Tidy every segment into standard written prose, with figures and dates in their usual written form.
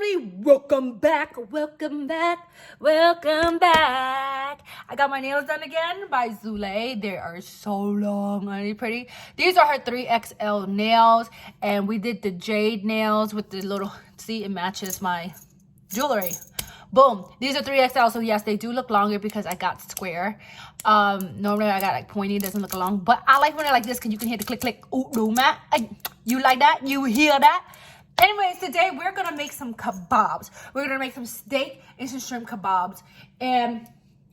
family, welcome back. I got my nails done again by Zule. They are so long and pretty. These are her 3XL nails, and we did the jade nails with the little, see, it matches my jewelry. Boom. These are 3XL, so yes, they do look longer because I got square. Normally I got like pointy, doesn't look long, but I like when they're like this because you can hear the click click. Ooh, no, Matt. You like that? You hear that? Anyways, today we're gonna make some kebabs. We're gonna make some steak and some shrimp kebabs. And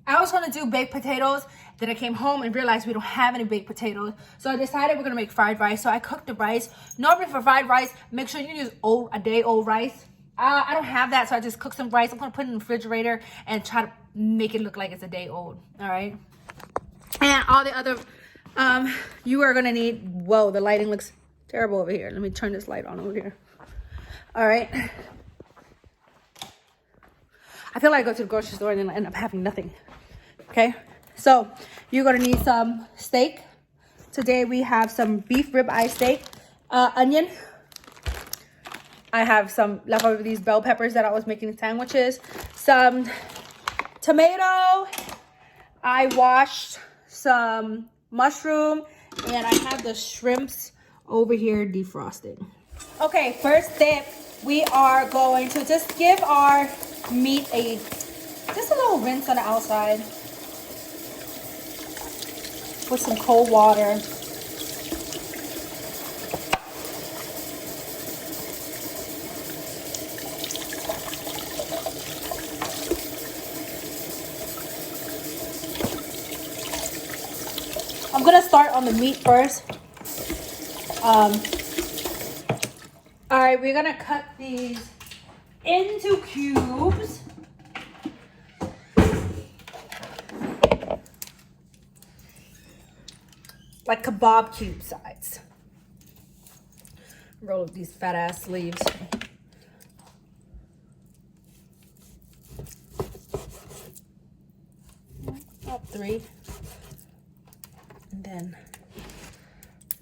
I was gonna do baked potatoes. Then I came home and realized we don't have any baked potatoes. So I decided we're gonna make fried rice. So I cooked the rice. Normally for fried rice, make sure you use a day old rice. I don't have that, so I just cooked some rice. I'm gonna put it in the refrigerator and try to make it look like it's a day old. All right. And all the other, you are gonna need. Whoa, the lighting looks terrible over here. Let me turn this light on over here. All right. I feel like I go to the grocery store and then I end up having nothing. Okay. So you're going to need some steak. Today we have some beef ribeye steak, onion. I have some leftover of these bell peppers that I was making sandwiches. Some tomato. I washed some mushroom and I have the shrimps over here defrosting. Okay, first step. We are going to just give our meat just a little rinse on the outside with some cold water. I'm gonna start on the meat first. All right, we're gonna cut these into cubes. Like kebab cube size. Roll up these fat ass sleeves. About 3. And then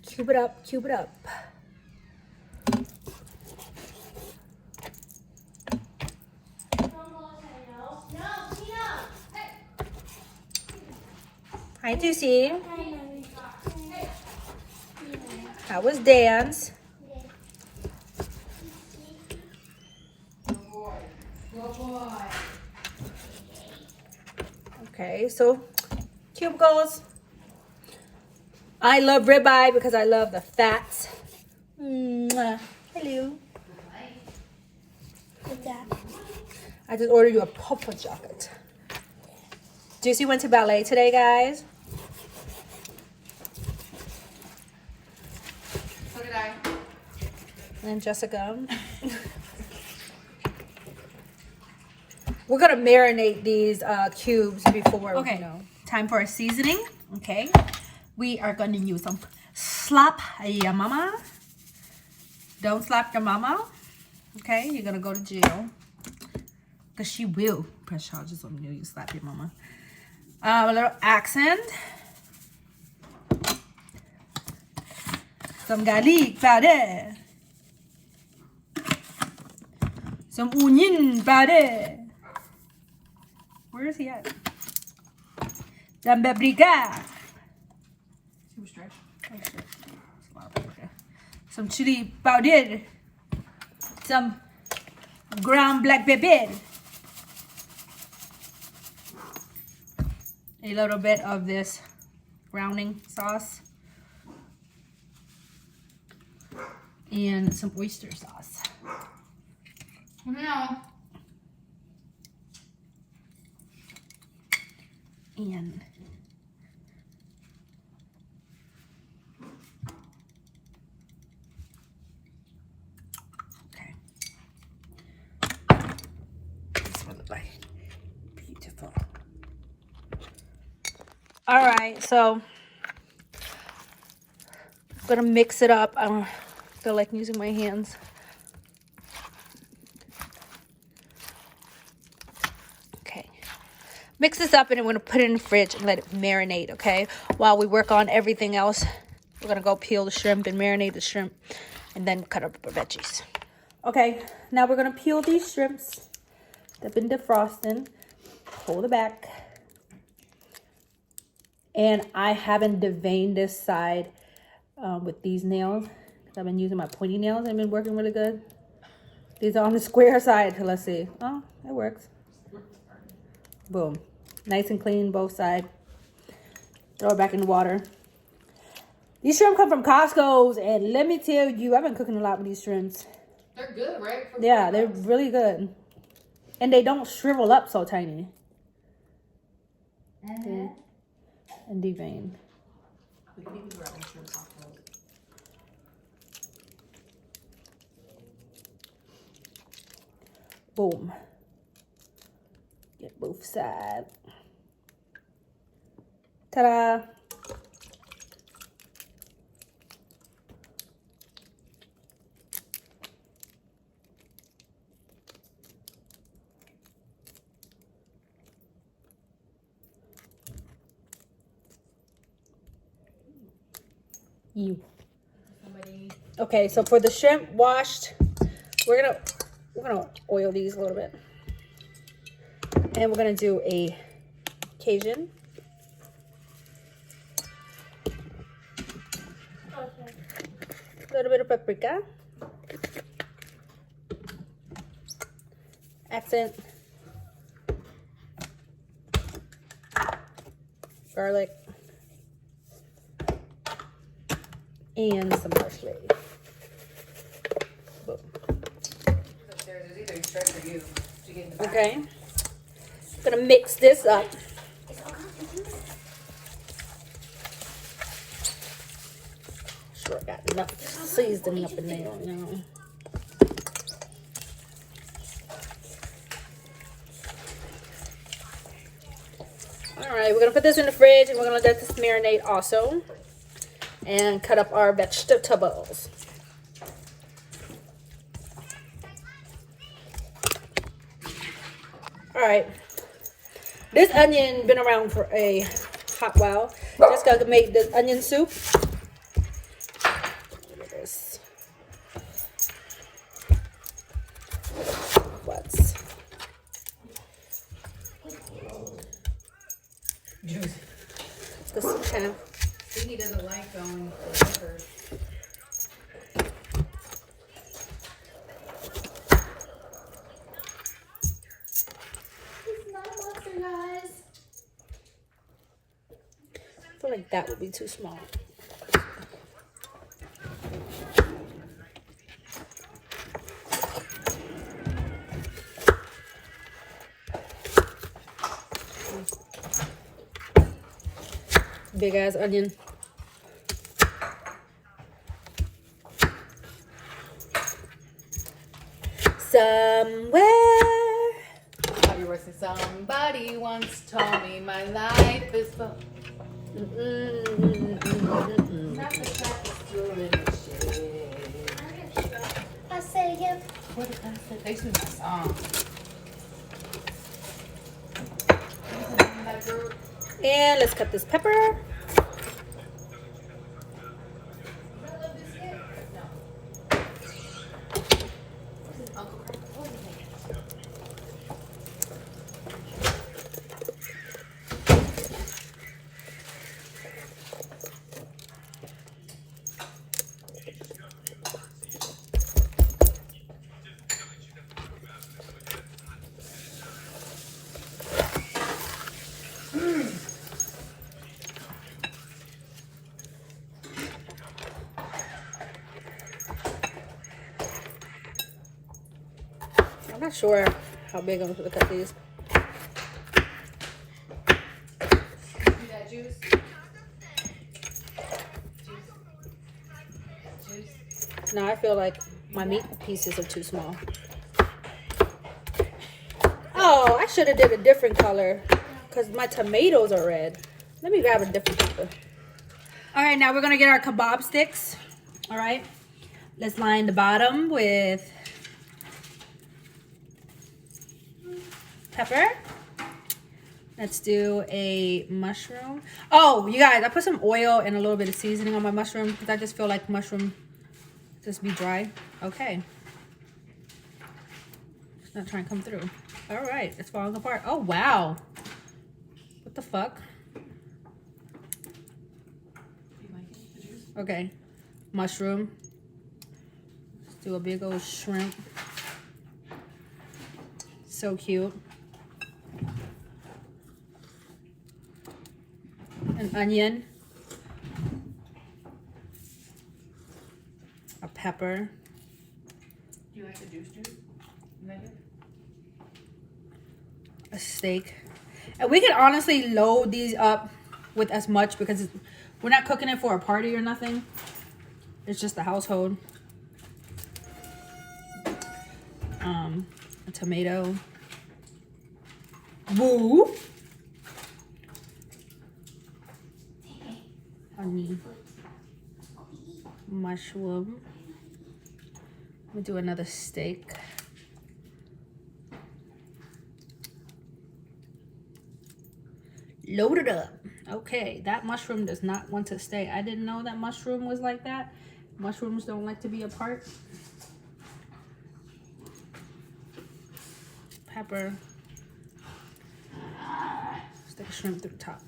cube it up, cube it up. Hi, Juicy. How was dance? Okay, so cubicles. I love ribeye because I love the fats. Mwah. Hello. What's that? I just ordered you a puffer jacket. Juicy went to ballet today, guys. So did I. And Jessica. We're gonna marinate these cubes before. Okay. You know. Time for a seasoning. Okay. We are gonna use some slap your mama. Don't slap your mama. Okay, you're gonna go to jail. Because she will press charges on you. You slap your mama. A little accent. Some garlic powder. Some onion powder. Where is he at? Some paprika. Super stretch. Some chili powder. Some ground black pepper. A little bit of this browning sauce. And some oyster sauce. No. And okay. This one looks like beautiful. All right, so I'm gonna mix it up. I don't feel like using my hands. Okay, mix this up and I'm gonna put it in the fridge and let it marinate. Okay, while we work on everything else, we're gonna go peel the shrimp and marinate the shrimp, and then cut up the veggies. Okay, now we're gonna peel these shrimps. They've been defrosting. Hold it back. And I haven't deveined this side with these nails. I've been using my pointy nails. They've been working really good. These are on the square side. Let's see. Oh, it works. Boom. Nice and clean both sides. Throw it back in the water. These shrimp come from Costco's, and let me tell you, I've been cooking a lot with these shrimps. They're good, right? Yeah, they're really good. And they don't shrivel up so tiny. And devein. Boom. Get both sides. Ta-da. You. Okay, so for the shrimp washed, we're gonna oil these a little bit, and we're gonna do a Cajun. A little bit of paprika, accent, garlic, and some parsley. Boom. Okay. I'm gonna mix this up. Sure, got enough seasoning up in there, you know. All right, we're gonna put this in the fridge, and we're gonna let this marinate also, and cut up our vegetables. All right, this onion been around for a hot while. Just gotta make this onion soup. Look at this. What's this kind of? He doesn't like going for I feel like that would be too small. Big ass onion. Somewhere. Somebody once told me my life is full. Not the tapestry in the shade. I say him. What did I say? They should my song. And let's cut this pepper. I'm not sure how big I'm going to cut these. That juice? Juice? No, I feel like my meat pieces are too small. Oh, I should have did a different color because my tomatoes are red. Let me grab a different color. All right, now we're going to get our kebab sticks. All right, let's line the bottom with pepper. Let's do a mushroom. Oh, you guys, I put some oil and a little bit of seasoning on my mushroom because I just feel like mushroom just be dry. Okay. Not trying to come through. All right, it's falling apart. Oh, wow. What the fuck? Okay. Mushroom. Let's do a big old shrimp. So cute. An onion. A pepper. Do you like the juice? A steak. And we can honestly load these up with as much because we're not cooking it for a party or nothing. It's just the household. A tomato. Woo! Onion. Mushroom. We'll do another steak. Load it up. Okay, that mushroom does not want to stay. I didn't know that mushroom was like that. Mushrooms don't like to be apart. Pepper. Stick a shrimp through the top.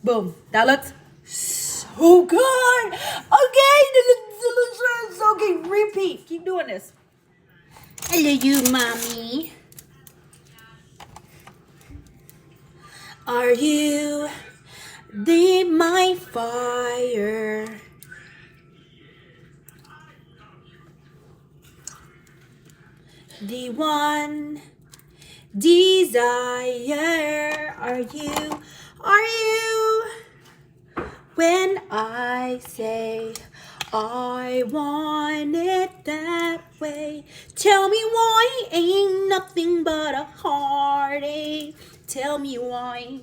Boom. That looks so good. Okay, the looks so good. Repeat. Keep doing this. Hello, you mommy. Are you my fire? The one desire. Are you when I say I want it that way? Tell me why ain't nothing but a heartache. Tell me why.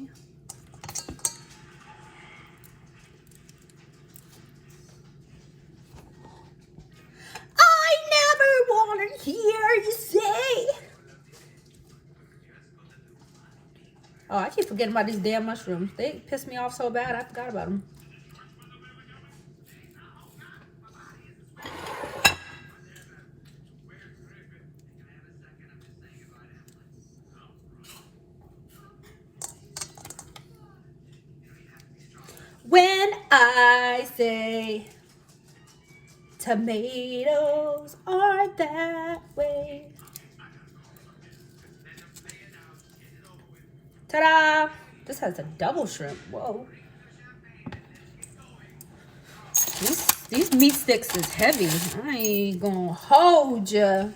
I never want to hear you say. Oh, I keep forgetting about these damn mushrooms. They pissed me off so bad, I forgot about them. When I say tomatoes are that way. Ta-da! This has a double shrimp. Whoa. These meat sticks is heavy. I ain't gonna hold ya.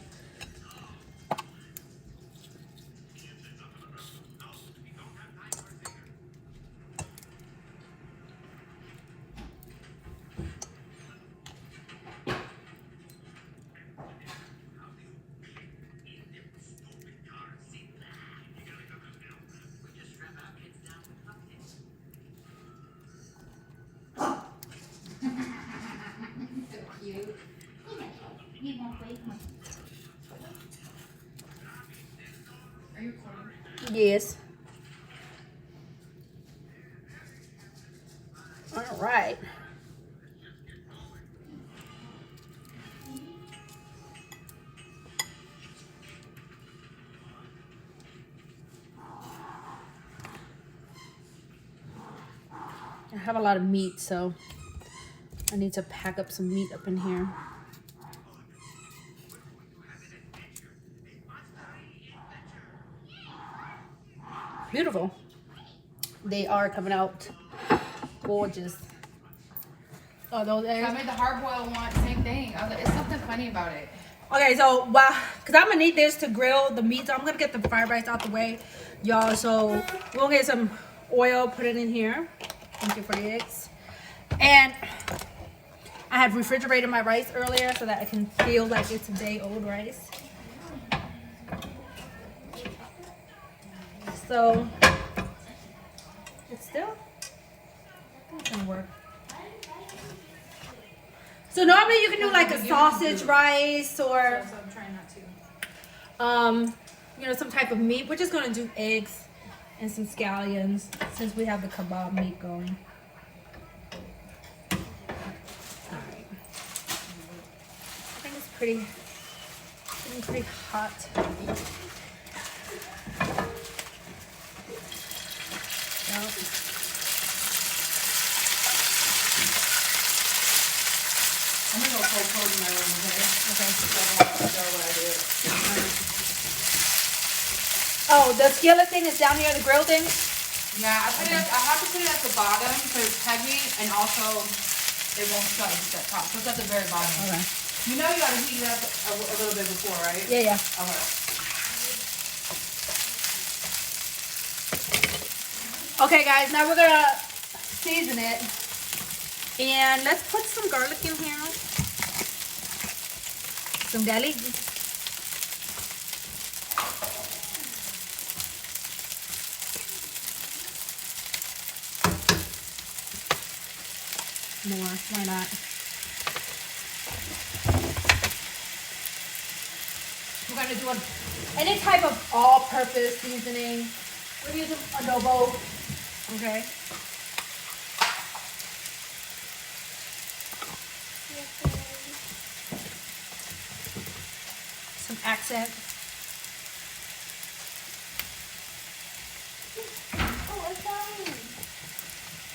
Are you recording? Yes. All right. I have a lot of meat, so I need to pack up some meat up in here. Beautiful. They are coming out gorgeous. Oh, those eggs? I made the hard boiled one, same thing. I was like, it's something funny about it. Okay, so because I'm gonna need this to grill the meat, so I'm gonna get the fried rice out the way, y'all. So we'll get some oil, put it in here. Thank you for the eggs. And I had refrigerated my rice earlier so that I can feel like it's a day old rice. So it's still gonna work. So normally you can do like a sausage rice or So I'm trying not to. you know, some type of meat. We're just gonna do eggs and some scallions since we have the kebab meat going. Alright. I think it's pretty Getting pretty hot. Yep. I'm gonna go cold in my room, okay? Okay. So I don't have to know what I do. Oh, the skillet thing is down here, the grill thing? Yeah, I have to put it at the bottom because it's heavy and also it won't shut if it's at top. So it's at the very bottom. Okay. You know you gotta heat it up a little bit before, right? Yeah, yeah. Okay. Okay, guys, now we're gonna season it. And let's put some garlic in here. Some garlic. More, why not? We're gonna do any type of all-purpose seasoning. We're using adobo, okay? Some accent. Oh, it's fine.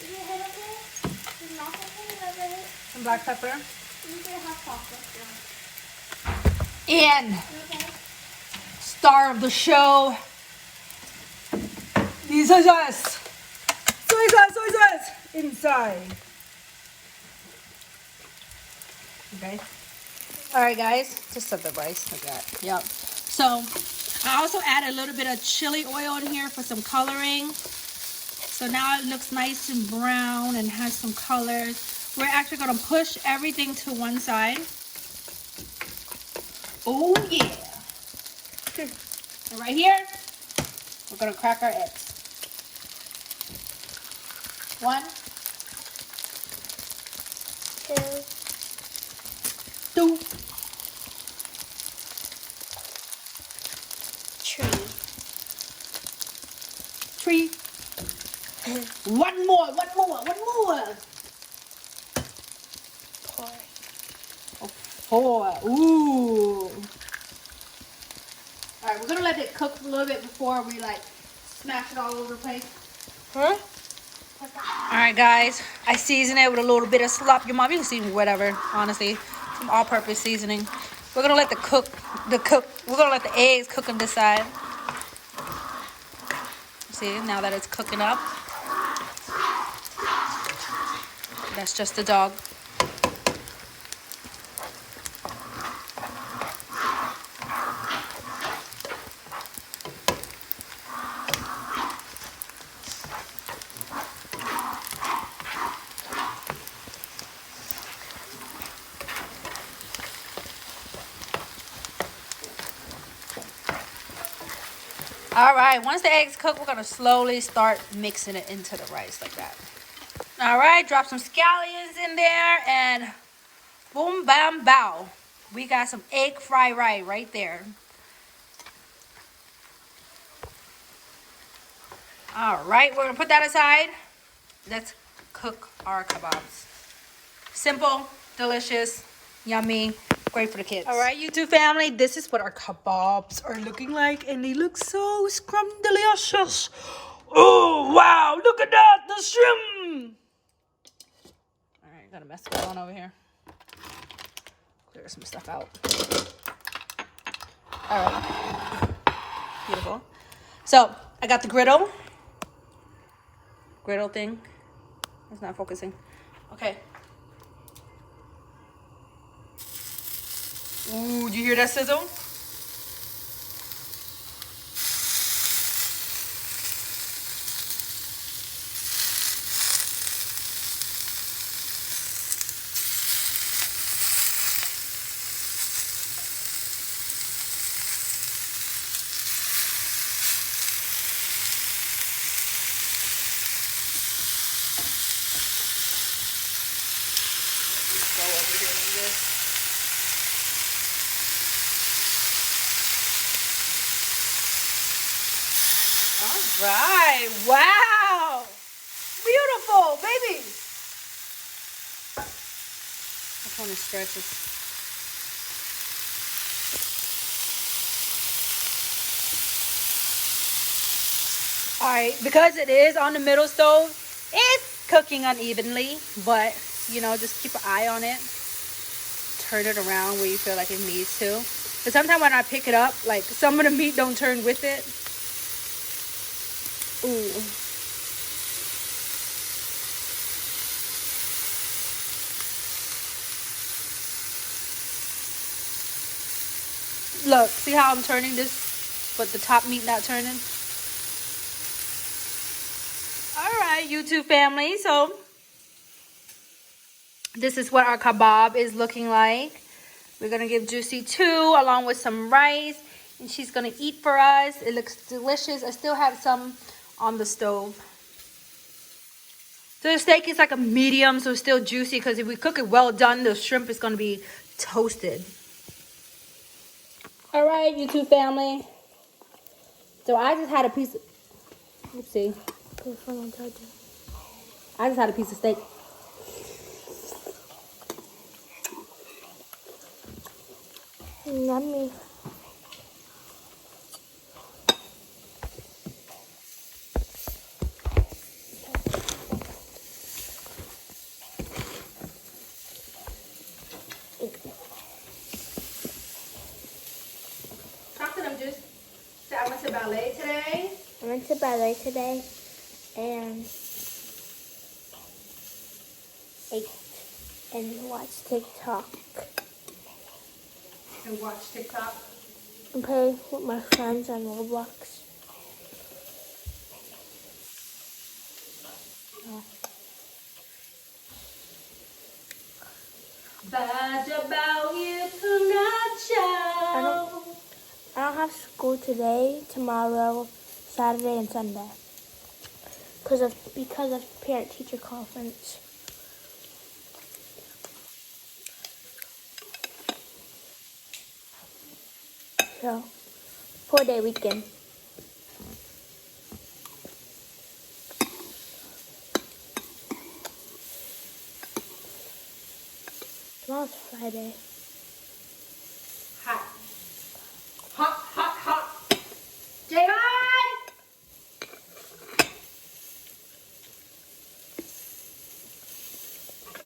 Is your head okay? Is not okay? Some black pepper. You get hot chocolate. And Okay. star of the show. These are us. Soy sauce inside. Okay. All right, guys. Just set the rice like that. Yep. So I also add a little bit of chili oil in here for some coloring. So now it looks nice and brown and has some colors. We're actually gonna push everything to one side. Oh yeah. Okay. And right here, we're gonna crack our eggs. 1, 2, 3. One more. Oh, 4. Ooh. All right, we're gonna let it cook a little bit before we like smash it all over the place. Huh? All right, guys. I season it with a little bit of slop. Your mom, you can season whatever. Honestly, some all-purpose seasoning. We're gonna let We're gonna let the eggs cook on this side. See, now that it's cooking up. That's just the dog. All right, once the eggs cook, we're gonna slowly start mixing it into the rice like that. All right, drop some scallions in there and boom, bam, bow. We got some egg fried rice right there. All right, we're gonna put that aside. Let's cook our kebabs. Simple, delicious, yummy, great for the kids. All right, YouTube family, this is what our kebabs are looking like, and they look so scrum-delicious. Oh, wow, look at that, the shrimp. All right, got a mess going on over here. Clear some stuff out. All right, beautiful. So, I got the griddle thing. It's not focusing. Okay. Ooh, do you hear that sizzle? Go over here like this. All right. Wow. Beautiful, baby. This one is stretches. Alright, because it is on the middle stove, it's cooking unevenly, but you know, just keep an eye on it. Turn it around where you feel like it needs to. But sometimes when I pick it up, like some of the meat don't turn with it. Ooh. Look, see how I'm turning this, but the top meat not turning? Alright, YouTube family, so this is what our kebab is looking like. We're gonna give Juicy 2 along with some rice, and she's gonna eat for us. It looks delicious. I still have some on the stove. So the steak is like a medium, so it's still juicy, because if we cook it well done, the shrimp is gonna be toasted. All right, YouTube family. So I just had a piece of, let's see. I just had a piece of steak. Yummy. Talk to them, Juice. So I went to ballet today. I went to ballet today and ate and watched TikTok And watch TikTok. and play with my friends on Roblox. Bad about you tonight, show. I don't have school today, tomorrow, Saturday, and Sunday because of parent-teacher conference. So, 4-day weekend. Tomorrow's Friday.